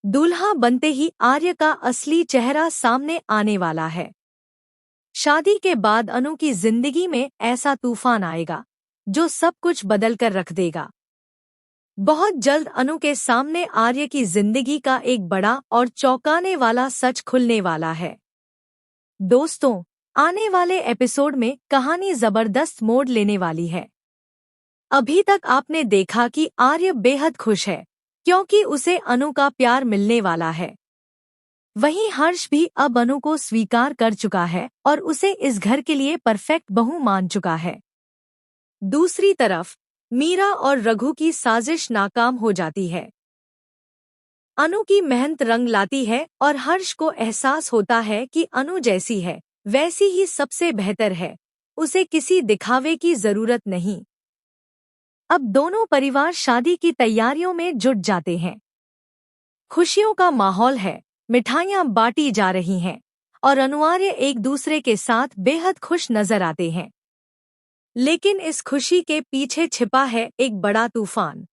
दूल्हा बनते ही आर्य का असली चेहरा सामने आने वाला है। शादी के बाद अनु की जिंदगी में ऐसा तूफान आएगा जो सब कुछ बदल कर रख देगा। बहुत जल्द अनु के सामने आर्य की जिंदगी का एक बड़ा और चौंकाने वाला सच खुलने वाला है। दोस्तों, आने वाले एपिसोड में कहानी जबरदस्त मोड़ लेने वाली है। अभी तक आपने देखा कि आर्य बेहद खुश है क्योंकि उसे अनु का प्यार मिलने वाला है। वहीं हर्ष भी अब अनु को स्वीकार कर चुका है और उसे इस घर के लिए परफेक्ट बहू मान चुका है। दूसरी तरफ मीरा और रघु की साजिश नाकाम हो जाती है। अनु की मेहनत रंग लाती है और हर्ष को एहसास होता है कि अनु जैसी है वैसी ही सबसे बेहतर है, उसे किसी दिखावे की जरूरत नहीं। अब दोनों परिवार शादी की तैयारियों में जुट जाते हैं। खुशियों का माहौल है, मिठाइयां बांटी जा रही हैं और अनुआर्य एक दूसरे के साथ बेहद खुश नजर आते हैं। लेकिन इस खुशी के पीछे छिपा है एक बड़ा तूफान।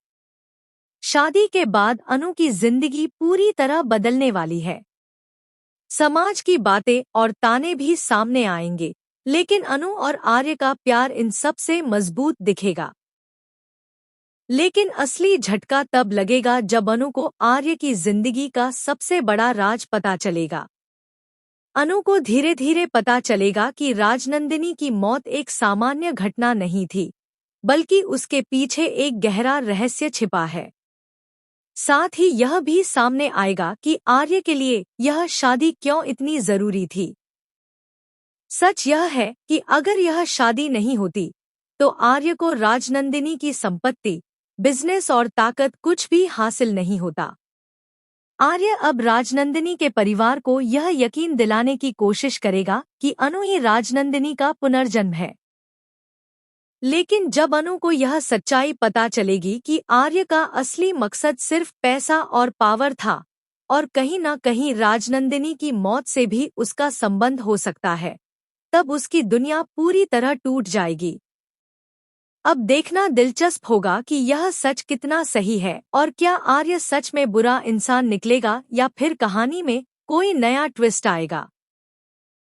शादी के बाद अनु की जिंदगी पूरी तरह बदलने वाली है। समाज की बातें और ताने भी सामने आएंगे, लेकिन अनु और आर्य का प्यार इन सब से मजबूत दिखेगा। लेकिन असली झटका तब लगेगा जब अनु को आर्य की जिंदगी का सबसे बड़ा राज पता चलेगा। अनु को धीरे धीरे पता चलेगा कि राजनंदिनी की मौत एक सामान्य घटना नहीं थी, बल्कि उसके पीछे एक गहरा रहस्य छिपा है। साथ ही यह भी सामने आएगा कि आर्य के लिए यह शादी क्यों इतनी जरूरी थी। सच यह है कि अगर यह शादी नहीं होती तो आर्य को राजनंदिनी की संपत्ति, बिजनेस और ताकत कुछ भी हासिल नहीं होता। आर्य अब राजनंदिनी के परिवार को यह यकीन दिलाने की कोशिश करेगा कि अनु ही राजनंदिनी का पुनर्जन्म है। लेकिन जब अनु को यह सच्चाई पता चलेगी कि आर्य का असली मकसद सिर्फ पैसा और पावर था और कहीं न कहीं राजनंदिनी की मौत से भी उसका संबंध हो सकता है, तब उसकी दुनिया पूरी तरह टूट जाएगी। अब देखना दिलचस्प होगा कि यह सच कितना सही है और क्या आर्य सच में बुरा इंसान निकलेगा या फिर कहानी में कोई नया ट्विस्ट आएगा।